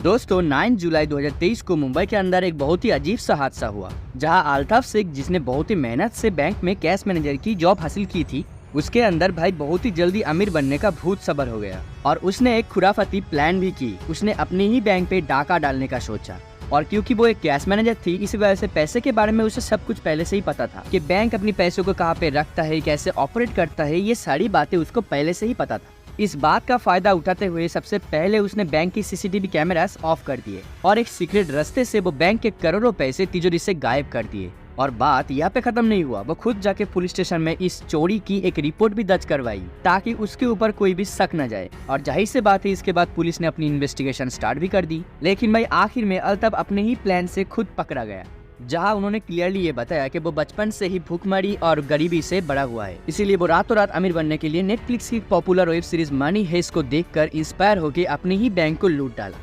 दोस्तों 9 जुलाई 2023 को मुंबई के अंदर एक बहुत ही अजीब सा हादसा हुआ, जहां अल्ताफ शेख, जिसने बहुत ही मेहनत से बैंक में कैश मैनेजर की जॉब हासिल की थी, उसके अंदर भाई बहुत ही जल्दी अमीर बनने का भूत सवार हो गया और उसने एक खुराफाती प्लान भी की। उसने अपने ही बैंक पे डाका डालने का सोचा और क्योंकि वो एक कैश मैनेजर थी, इसी वजह से पैसे के बारे में उसे सब कुछ पहले से ही पता था कि बैंक अपनी पैसों को कहाँ पे रखता है, कैसे ऑपरेट करता है, ये सारी बातें उसको पहले से ही पता था। इस बात का फायदा उठाते हुए सबसे पहले उसने बैंक की सीसीटीवी कैमरास ऑफ कर दिए और एक सीक्रेट रास्ते से वो बैंक के करोड़ों पैसे तिजोरी से गायब कर दिए। और बात यहाँ पे खत्म नहीं हुआ, वो खुद जाके पुलिस स्टेशन में इस चोरी की एक रिपोर्ट भी दर्ज करवाई ताकि उसके ऊपर कोई भी शक न जाए। और जाहिर सी बात है, इसके बाद पुलिस ने अपनी इन्वेस्टिगेशन स्टार्ट भी कर दी। लेकिन भाई आखिर में अल्ताफ अपने ही प्लान से खुद पकड़ा गया, जहां उन्होंने क्लियरली ये बताया कि वो बचपन से ही भूखमरी और गरीबी से बड़ा हुआ है, इसीलिए वो रातों रात अमीर बनने के लिए नेटफ्लिक्स की popular web series Money Heist को देखकर इंस्पायर होकर अपने ही बैंक को लूट डाला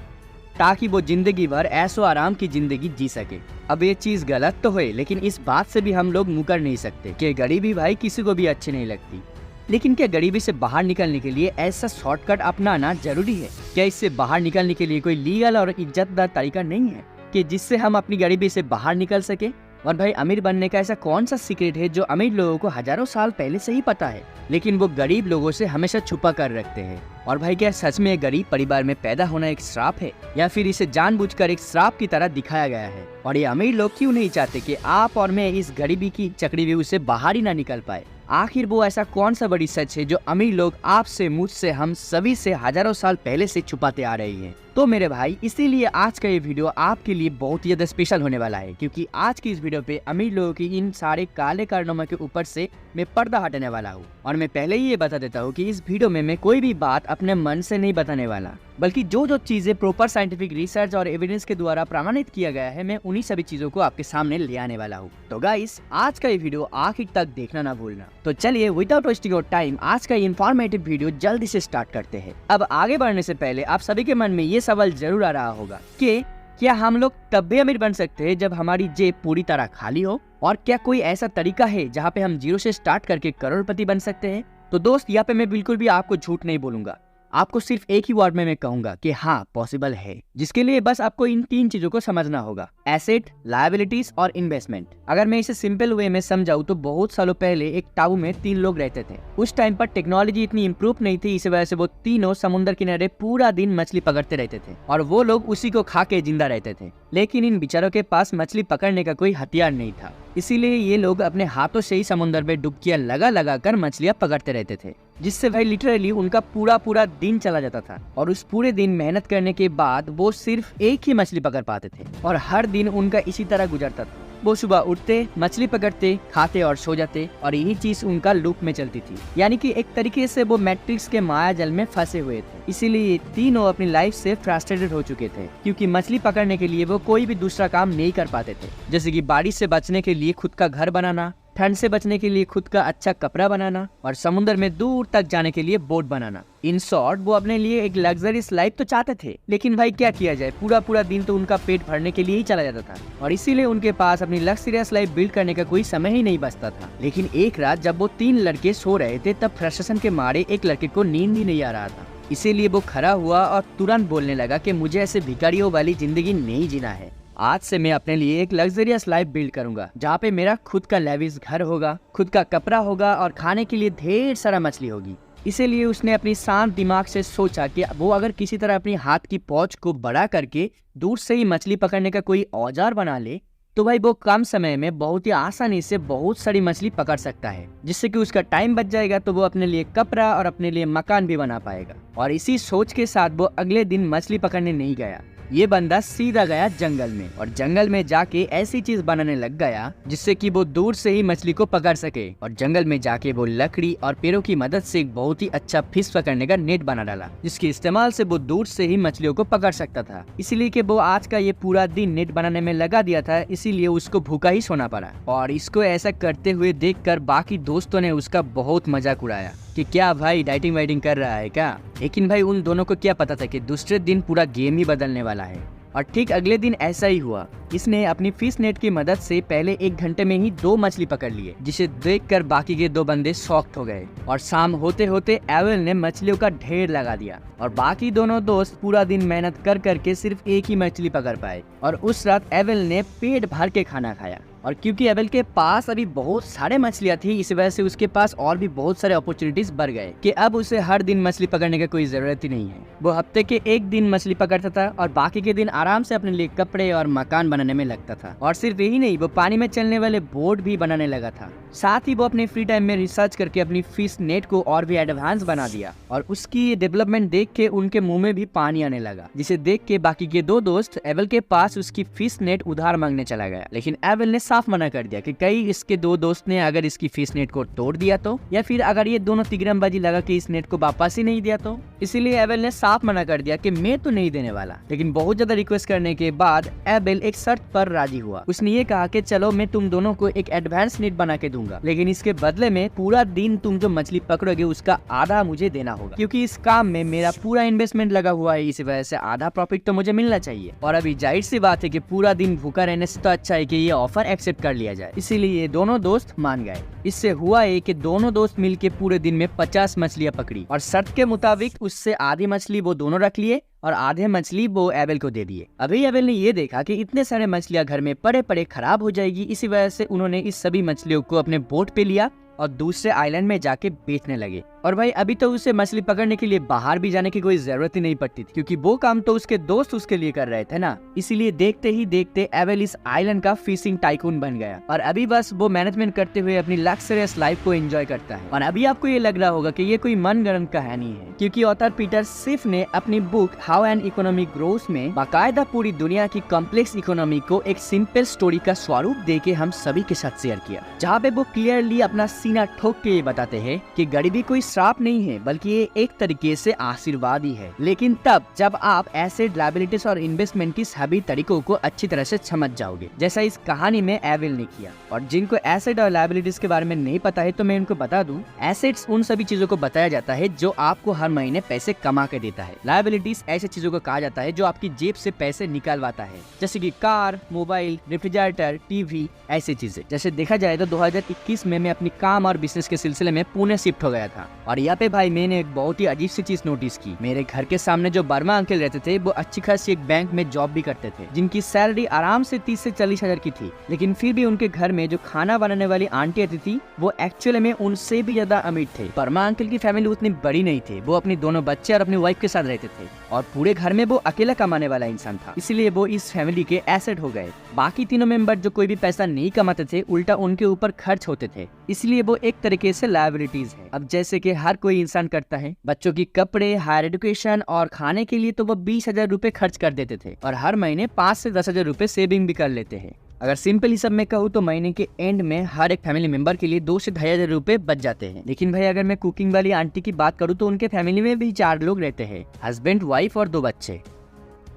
ताकि वो जिंदगी भर ऐशो आराम की जिंदगी जी सके। अब ये चीज गलत तो है, लेकिन इस बात से भी हम लोग मुकर नहीं सकते कि गरीबी भाई किसी को भी अच्छी नहीं लगती। लेकिन क्या गरीबी से बाहर निकलने के लिए ऐसा शॉर्टकट अपनाना जरूरी है? क्या इससे बाहर निकलने के लिए कोई लीगल और इज्जतदार तरीका नहीं है कि जिससे हम अपनी गरीबी से बाहर निकल सके? और भाई अमीर बनने का ऐसा कौन सा सीक्रेट है जो अमीर लोगों को हजारों साल पहले से ही पता है, लेकिन वो गरीब लोगों से हमेशा छुपा कर रखते हैं? और भाई क्या सच में गरीब परिवार में पैदा होना एक श्राप है, या फिर इसे जानबूझकर एक श्राप की तरह दिखाया गया है? और ये अमीर लोग क्यों नहीं चाहते कि आप और मैं इस गरीबी की चक्रव्यूह से बाहर ही ना निकल पाए? आखिर वो ऐसा कौन सा बड़ी सच है जो अमीर लोग आपसे, मुझसे, हम सभी से हजारों साल पहले से छुपाते आ रहे हैं? तो मेरे भाई, इसीलिए आज का ये वीडियो आपके लिए बहुत ही ज्यादा स्पेशल होने वाला है, क्योंकि आज की इस वीडियो पे अमीर लोगों की इन सारे काले कारनामों के ऊपर से मैं पर्दा हटाने वाला हूँ। और मैं पहले ही ये बता देता हूँ कि इस वीडियो में मैं कोई भी बात अपने मन से नहीं बताने वाला, बल्कि जो चीजें प्रॉपर साइंटिफिक रिसर्च और एविडेंस के द्वारा प्रमाणित किया गया है, मैं उन्हीं सभी चीजों को आपके सामने ले आने वाला हूँ। तो गाइस, आज का ये वीडियो आखिर तक देखना ना भूलना। तो चलिए विदाउट वेस्टिंग योर टाइम आज का इन्फॉर्मेटिव वीडियो जल्दी से स्टार्ट करते हैं। अब आगे बढ़ने से पहले आप सभी के मन में ये सवाल जरूर आ रहा होगा कि क्या हम लोग तब भी अमीर बन सकते हैं जब हमारी जेब पूरी तरह खाली हो? और क्या कोई ऐसा तरीका है जहाँ पे हम जीरो से स्टार्ट करके करोड़पति बन सकते हैं? तो दोस्त, यहाँ पे मैं बिल्कुल भी आपको झूठ नहीं बोलूंगा, आपको सिर्फ एक ही वर्ड में मैं कहूंगा कि हाँ, पॉसिबल है, जिसके लिए बस आपको इन तीन चीजों को समझना होगा: एसेट, लायबिलिटीज और इन्वेस्टमेंट। अगर मैं इसे सिंपल वे में समझाऊं तो बहुत सालों पहले एक टापू में 3 लोग रहते थे। उस टाइम पर टेक्नोलॉजी इतनी इम्प्रूव नहीं थी, इस वजह से वो तीनों समुद्र किनारे पूरा दिन मछली पकड़ते रहते थे और वो लोग उसी को खा के जिंदा रहते थे। लेकिन इन बेचारों के पास मछली पकड़ने का कोई हथियार नहीं था, इसीलिए ये लोग अपने हाथों से ही समुद्र में डुबकियां लगा कर मछलियां पकड़ते रहते थे, जिससे भाई लिटरली उनका पूरा दिन चला जाता था। और उस पूरे दिन मेहनत करने के बाद वो सिर्फ एक ही मछली पकड़ पाते थे और हर दिन उनका इसी तरह गुजरता था। वो सुबह उठते, मछली पकड़ते, खाते और सो जाते और यही चीज उनका लूप में चलती थी। यानी कि एक तरीके से वो मैट्रिक्स के माया जल में फंसे हुए थे। इसीलिए तीनों अपनी लाइफ से फ्रस्ट्रेटेड हो चुके थे, क्योंकि मछली पकड़ने के लिए वो कोई भी दूसरा काम नहीं कर पाते थे, जैसे कि बारिश से बचने के लिए खुद का घर बनाना, ठंड से बचने के लिए खुद का अच्छा कपड़ा बनाना और समुद्र में दूर तक जाने के लिए बोट बनाना। इन शॉर्ट, वो अपने लिए एक लग्जरियस लाइफ तो चाहते थे, लेकिन भाई क्या किया जाए, पूरा दिन तो उनका पेट भरने के लिए ही चला जाता था और इसीलिए उनके पास अपनी लग्जरियस लाइफ बिल्ड करने का कोई समय ही नहीं बचता था। लेकिन एक रात जब वो 3 लड़के सो रहे थे, तब फ्रस्ट्रेशन के मारे एक लड़के को नींद ही नहीं आ रहा था। इसीलिए वो खड़ा हुआ और तुरंत बोलने लगा कि मुझे ऐसे भिखारियों वाली जिंदगी नहीं जीना है। आज से मैं अपने लिए एक लग्जरियस लाइफ बिल्ड करूंगा, जहाँ पे मेरा खुद का लेविश घर होगा, खुद का कपड़ा होगा और खाने के लिए ढेर सारा मछली होगी। इसीलिए उसने अपनी शांत दिमाग से सोचा कि वो अगर किसी तरह अपनी हाथ की पहुंच को बड़ा करके दूर से ही मछली पकड़ने का कोई औजार बना ले, तो भाई वो कम समय में बहुत ही आसानी से बहुत सारी मछली पकड़ सकता है, जिससे कि उसका टाइम बच जाएगा, तो वो अपने लिए कपड़ा और अपने लिए मकान भी बना पाएगा। और इसी सोच के साथ वो अगले दिन मछली पकड़ने नहीं गया। ये बंदा सीधा गया जंगल में और जंगल में जाके ऐसी चीज बनाने लग गया जिससे कि वो दूर से ही मछली को पकड़ सके। और जंगल में जाके वो लकड़ी और पेड़ों की मदद से एक बहुत ही अच्छा फिश पकड़ने का नेट बना डाला, जिसके इस्तेमाल से वो दूर से ही मछलियों को पकड़ सकता था। इसीलिए कि वो आज का ये पूरा दिन नेट बनाने में लगा दिया था, इसीलिए उसको भूखा ही सोना पड़ा। और इसको ऐसा करते हुए देखकर बाकी दोस्तों ने उसका बहुत मजाक उड़ाया कि क्या भाई डाइटिंग वाइटिंग कर रहा है क्या? लेकिन भाई उन दोनों को क्या पता था कि दूसरे दिन पूरा गेम ही बदलने वाला है। और ठीक अगले दिन ऐसा ही हुआ। इसने अपनी फिश नेट की मदद से पहले 1 घंटे में ही 2 मछली पकड़ लिए, जिसे देखकर बाकी के 2 बंदे शॉक्ड हो गए। और शाम होते होते एवल ने मछलियों का ढेर लगा दिया और बाकी दोनों दोस्त पूरा दिन मेहनत कर करके सिर्फ एक ही मछली पकड़ पाए। और उस रात एवल ने पेट भर के खाना खाया। और क्योंकि एवल के पास अभी बहुत सारे मछलियां थी, इस वजह से उसके पास और भी बहुत सारे अपॉर्चुनिटीज बढ़ गए कि अब उसे हर दिन मछली पकड़ने की कोई जरूरत ही नहीं है। वो हफ्ते के 1 दिन मछली पकड़ता था और बाकी के दिन आराम से अपने लिए कपड़े और मकान बनाने में लगता था। और सिर्फ यही नहीं, वो पानी में चलने वाले बोट भी बनाने लगा था। साथ ही वो अपने फ्री टाइम में रिसर्च करके अपनी फिश नेट को और भी एडवांस बना दिया। और उसकी डेवलपमेंट देख के उनके मुंह में भी पानी आने लगा, जिसे देख के बाकी के 2 दोस्त एवल के पास उसकी फिश नेट उधार मांगने चला गया। लेकिन एवल ने साफ मना कर दिया कि कहीं इसके 2 दोस्त ने अगर इसकी फिश नेट को तोड़ दिया तो, या फिर अगर ये दोनों तिगरमबाजी लगा कि इस नेट को वापस ही नहीं दिया तो। इसीलिए एवल ने साफ मना कर दिया कि मैं तो नहीं देने वाला। लेकिन बहुत ज्यादा रिक्वेस्ट करने के बाद एवल एक शर्त पर राजी हुआ। उसने ये कहा कि चलो मैं तुम दोनों को एक एडवांस नेट बना के दूंगा, लेकिन इसके बदले में पूरा दिन तुम जो मछली पकड़ोगे उसका आधा मुझे देना होगा, क्योंकि इस काम में मेरा पूरा इन्वेस्टमेंट लगा हुआ है। इसी वजह से आधा प्रॉफिट तो मुझे मिलना चाहिए। और अभी जाहिर सी बात है कि पूरा दिन भूखा रहने से तो अच्छा है कि ये ऑफर एक्सेप्ट कर लिया जाए। इसीलिए ये दोनों दोस्त मान गए। इससे हुआ है कि दोनों दोस्त मिलके पूरे दिन में 50 मछलियां पकड़ी और शर्त के मुताबिक उससे आधी मछली वो दोनों रख लिए और आधे मछली वो एवल को दे दिए। अभी एवल ने ये देखा कि इतने सारे मछलियां घर में पड़े पड़े खराब हो जाएगी। इसी वजह से उन्होंने इस सभी मछलियों को अपने बोट पे लिया और दूसरे आइलैंड में जाके बेचने लगे। और भाई अभी तो उसे मछली पकड़ने के लिए बाहर भी जाने की कोई जरूरत ही नहीं पड़ती थी, क्योंकि वो काम तो उसके दोस्त उसके लिए कर रहे थे ना। इसीलिए देखते ही देखते एवल इस आइलैंड का फिशिंग टाइकून बन गया और अभी बस वो मैनेजमेंट करते हुए अपनी लग्जरियस लाइफ को एंजॉय करता है। और अभी आपको ये लग रहा होगा कि ये कोई मनगढ़ंत कहानी है, क्योंकि ऑथर पीटर सिफ ने अपनी book how an economy grows में बाकायदा पूरी दुनिया की कॉम्प्लेक्स इकोनॉमी को एक सिंपल स्टोरी का स्वरूप देके हम सभी के साथ शेयर किया, जहाँ पे वो क्लियरली अपना सीना ठोक के ये बताते हैं कि गरीबी कोई श्राप नहीं है, बल्कि ये एक तरीके से आशीर्वाद ही है। लेकिन तब जब आप एसेट, लायबिलिटीज और इन्वेस्टमेंट की सभी तरीकों को अच्छी तरह से समझ जाओगे, जैसा इस कहानी में एवल ने किया। और जिनको एसेट और लायबिलिटीज के बारे में नहीं पता है तो मैं उनको बता दूं, एसेट्स उन सभी चीजों को बताया जाता है जो आपको हर महीने पैसे कमा के देता है। लायबिलिटीज ऐसी चीजों को कहा जाता है जो आपकी जेब से पैसे निकालवाता है, जैसे कि कार, मोबाइल, रेफ्रिजरेटर, टीवी, ऐसी चीजें। जैसे देखा जाए तो 2021 में मैं अपनी काम और बिजनेस के सिलसिले में पुणे शिफ्ट हो गया था और यहाँ पे भाई मैंने एक बहुत ही अजीब सी चीज नोटिस की। मेरे घर के सामने जो वर्मा अंकल रहते थे वो अच्छी खासी एक बैंक में जॉब भी करते थे, जिनकी सैलरी आराम से 30 से 40 हजार की थी। लेकिन फिर भी उनके घर में जो खाना बनाने वाली आंटी आती थी वो एक्चुअली में उनसे भी ज्यादा अमीर थे। वर्मा अंकल की फैमिली उतनी बड़ी नहीं थी, वो अपनी दोनों बच्चे और अपनी वाइफ के साथ रहते थे और पूरे घर में वो अकेला कमाने वाला इंसान था, इसलिए वो इस फैमिली के एसेट हो गए। बाकी तीनों मेंबर जो कोई भी पैसा नहीं कमाते थे, उल्टा उनके ऊपर खर्च होते थे, इसलिए वो एक तरीके से लायबिलिटीज है। अब जैसे कि हर कोई इंसान करता है, बच्चों की कपड़े, हायर एजुकेशन और खाने के लिए तो वो 20,000 रुपए खर्च कर देते थे और हर महीने 5 से 10,000 रुपए सेविंग भी कर लेते हैं। अगर सिंपल हिसाब में कहूँ तो महीने के एंड में हर एक फैमिली मेंबर के लिए 2 से 2,500 रुपए बच जाते हैं। लेकिन भाई अगर मैं कुकिंग वाली आंटी की बात करूँ तो उनके फैमिली में भी 4 लोग रहते हैं, हस्बैंड, वाइफ और 2 बच्चे।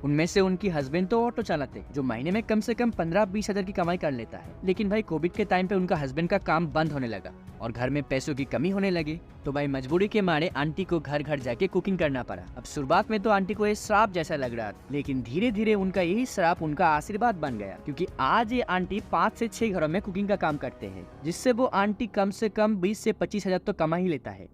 उनमें से उनकी हस्बैंड तो ऑटो चलाते, जो महीने में कम से कम 15-20 हजार की कमाई कर लेता है। लेकिन भाई कोविड के टाइम पे उनका हस्बैंड का काम बंद होने लगा और घर में पैसों की कमी होने लगी, तो भाई मजबूरी के मारे आंटी को घर घर जाके कुकिंग करना पड़ा। अब शुरुआत में तो आंटी को ये श्राप जैसा लग रहा था, लेकिन धीरे धीरे उनका यही श्राप उनका आशीर्वाद बन गया, क्योंकि आज ये आंटी 5 से 6 घरों में कुकिंग का काम करते हैं, जिससे वो आंटी कम से कम 20 से 25 हजार तो कमा ही लेता है।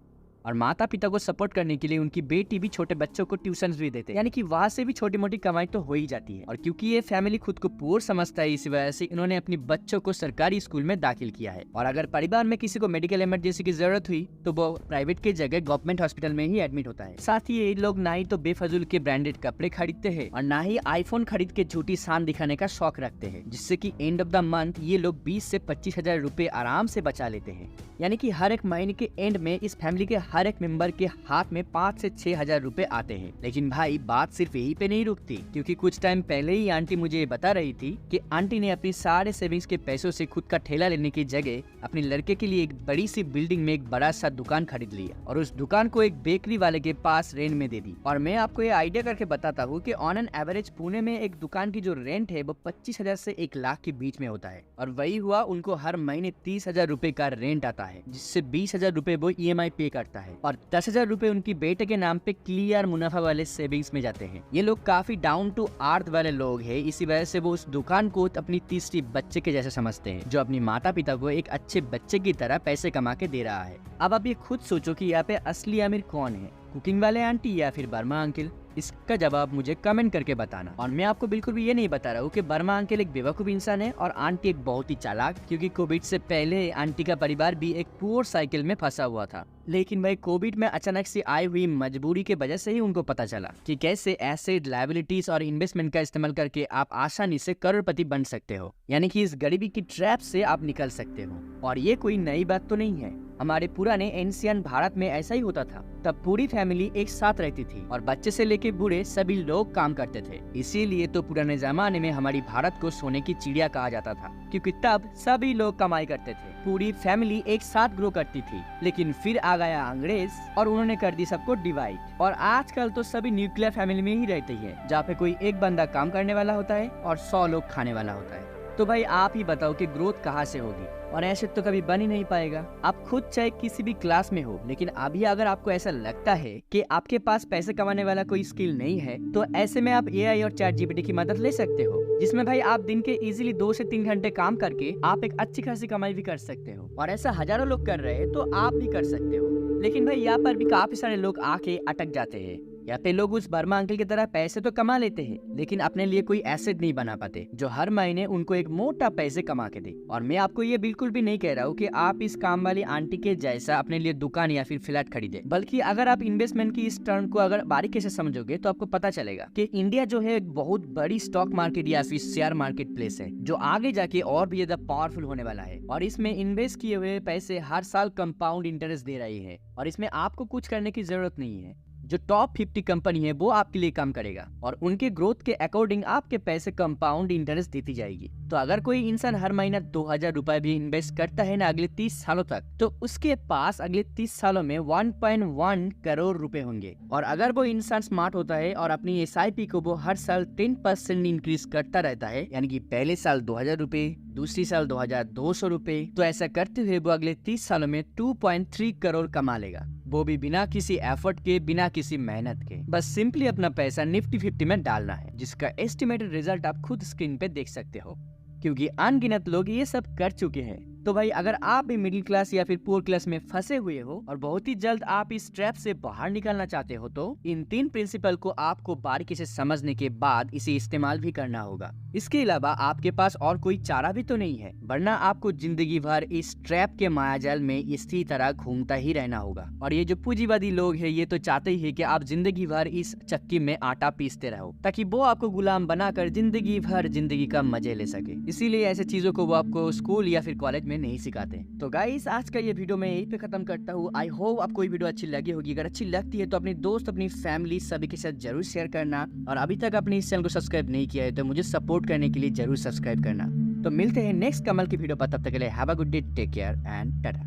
और माता पिता को सपोर्ट करने के लिए उनकी बेटी भी छोटे बच्चों को ट्यूशन भी देते हैं, यानी कि वहाँ से भी छोटी मोटी कमाई तो हो ही जाती है। और क्योंकि ये फैमिली खुद को पुअर समझता है, इसी वजह से इन्होंने अपने बच्चों को सरकारी स्कूल में दाखिल किया है। और अगर परिवार में किसी को मेडिकल इमरजेंसी की जरूरत हुई तो वो प्राइवेट की जगह गवर्नमेंट हॉस्पिटल में ही एडमिट होता है। साथ ही ये लोग ना ही तो बेफजूल के ब्रांडेड कपड़े खरीदते हैं और ना ही आईफोन खरीद के झूठी शान दिखाने का शौक रखते हैं, जिससे कि एंड ऑफ द मंथ ये लोग 20 से 25 हजार रुपए आराम से बचा लेते हैं। यानी कि हर एक महीने के एंड में इस फैमिली के हर एक मेंबर के हाथ में 5 से 6 हजार रुपए आते हैं। लेकिन भाई बात सिर्फ यही पे नहीं रुकती, क्योंकि कुछ टाइम पहले ही आंटी मुझे बता रही थी कि आंटी ने अपनी सारे सेविंग्स के पैसों से खुद का ठेला लेने की जगह अपने लड़के के लिए एक बड़ी सी बिल्डिंग में एक बड़ा सा दुकान खरीद लिया और उस दुकान को एक बेकरी वाले के पास रेंट में दे दी। और मैं आपको ये आइडिया करके बताता हूँ कि ऑन एन एवरेज पुणे में एक दुकान की जो रेंट है वो 25,000 से 1 लाख के बीच में होता है। और वही हुआ, उनको हर महीने 30,000 रुपए का रेंट आता है, जिससे 20,000 रुपए वो EMI पे करता है। है और 10,000 रुपए उनकी बेटे के नाम पे क्लियर मुनाफा वाले सेविंग्स में जाते हैं। ये लोग काफी डाउन टू अर्थ वाले लोग हैं, इसी वजह से वो उस दुकान को अपनी तीसरी बच्चे के जैसे समझते हैं, जो अपनी माता पिता को एक अच्छे बच्चे की तरह पैसे कमा के दे रहा है। अब आप ये खुद सोचो कि यहाँ पे असली अमीर कौन है, कुकिंग वाले आंटी या फिर वर्मा अंकल? इसका जवाब मुझे कमेंट करके बताना। और मैं आपको बिल्कुल भी ये नहीं बता रहा हूँ कि वर्मा अंकल एक बेवकूफ इंसान है और आंटी एक बहुत ही चालाक, क्योंकि कोविड से पहले आंटी का परिवार भी एक पुअर साइकिल में फंसा हुआ था। लेकिन भाई कोविड में अचानक से आई हुई मजबूरी के वजह से ही उनको पता चला कि कैसे एसेट, लायबिलिटीज और इन्वेस्टमेंट का इस्तेमाल करके आप आसानी से करोड़पति बन सकते हो, यानी कि इस गरीबी की ट्रैप से आप निकल सकते हो। और ये कोई नई बात तो नहीं है, हमारे पुराने एंशियंट भारत में ऐसा ही होता था। तब पूरी फैमिली एक साथ रहती थी और बच्चे से लेके बूढ़े सभी लोग काम करते थे। इसीलिए तो पुराने जमाने में हमारी भारत को सोने की चिड़िया कहा जाता था, क्योंकि तब सभी लोग कमाई करते थे, पूरी फैमिली एक साथ ग्रो करती थी। लेकिन फिर आ गया अंग्रेज और उन्होंने कर दी सबको डिवाइड, और आजकल तो सभी न्यूक्लियर फैमिली में ही रहती है, जहाँ पे कोई एक बंदा काम करने वाला होता है और 100 लोग खाने वाला होता है। तो भाई आप ही बताओ कि ग्रोथ कहाँ से होगी? और ऐसे तो कभी बन ही नहीं पाएगा। आप खुद चाहे किसी भी क्लास में हो, लेकिन अभी अगर आपको ऐसा लगता है कि आपके पास पैसे कमाने वाला कोई स्किल नहीं है, तो ऐसे में आप AI और ChatGPT की मदद ले सकते हो, जिसमें भाई आप दिन के इजीली 2 से 3 घंटे काम करके आप एक अच्छी खासी कमाई भी कर सकते हो। और ऐसा हजारों लोग कर रहे हैं, तो आप भी कर सकते हो। लेकिन भाई यहाँ पर भी काफी सारे लोग आके अटक जाते हैं। या पे लोग उस वर्मा अंकल की तरह पैसे तो कमा लेते हैं, लेकिन अपने लिए कोई एसेट नहीं बना पाते जो हर महीने उनको एक मोटा पैसे कमा के दे। और मैं आपको ये बिल्कुल भी नहीं कह रहा हूँ कि आप इस काम वाली आंटी के जैसा अपने लिए दुकान या फिर फ्लैट खरीदे, बल्कि अगर आप इन्वेस्टमेंट की इस टर्म को अगर बारीकी से समझोगे तो आपको पता चलेगा कि इंडिया जो है एक बहुत बड़ी स्टॉक मार्केट या फिर शेयर मार्केट प्लेस है, जो आगे जाके और भी ज्यादा पावरफुल होने वाला है। और इसमें इन्वेस्ट किए हुए पैसे हर साल कंपाउंड इंटरेस्ट दे रही है, और इसमें आपको कुछ करने की जरूरत नहीं है। जो टॉप 50 कंपनी है वो आपके लिए काम करेगा और उनके ग्रोथ के अकॉर्डिंग आपके पैसे कंपाउंड इंटरेस्ट देती जाएगी। तो अगर कोई इंसान हर महीना 2,000 रुपए भी इन्वेस्ट करता है ना अगले 30 सालों तक, तो उसके पास अगले 30 सालों में 1.1 करोड़ रुपए होंगे। और अगर वो इंसान स्मार्ट होता है और अपनी SIP को वो हर साल 10% इंक्रीज करता रहता है, यानी कि पहले साल 2,000 रुपए, दूसरी साल 2,200 रुपए, तो ऐसा करते हुए वो अगले 30 सालों में 2.3 करोड़ कमा लेगा, वो भी बिना किसी एफर्ट के, बिना किसी मेहनत के। बस सिंपली अपना पैसा निफ्टी 50 में डालना है, जिसका एस्टिमेटेड रिजल्ट आप खुद स्क्रीन पे देख सकते हो, क्योंकि अनगिनत लोग ये सब कर चुके हैं। तो भाई अगर आप भी मिडिल क्लास या फिर पुअर क्लास में फंसे हुए हो और बहुत ही जल्द आप इस ट्रैप से बाहर निकलना चाहते हो, तो इन 3 प्रिंसिपल को आपको बारीकी से समझने के बाद इसे इस्तेमाल भी करना होगा। इसके अलावा आपके पास और कोई चारा भी तो नहीं है, वरना आपको जिंदगी भर इस ट्रैप के मायाजाल में इसी तरह घूमता ही रहना होगा। और ये जो पूंजीवादी लोग हैं, ये तो चाहते ही है कि आप जिंदगी भर इस चक्की में आटा पीसते रहो, ताकि वो आपको गुलाम बनाकर जिंदगी भर जिंदगी का मजे ले सके। इसीलिए ऐसे चीजों को वो आपको स्कूल या फिर कॉलेज में नहीं सिखाते। तो गाइस आज का ये वीडियो मैं यहीं पे खत्म करता हूँ। आई होप आपको ये वीडियो अच्छी लगी होगी। अगर अच्छी लगती है तो अपने दोस्त, अपनी फैमिली सभी के साथ जरूर शेयर करना, और अभी तक अपने इस चैनल को सब्सक्राइब नहीं किया है तो मुझे सपोर्ट करने के लिए जरूर सब्सक्राइब करना। तो मिलते हैं नेक्स्ट कमल की वीडियो पर, तब तक के लिए have a good day, take care and Tata.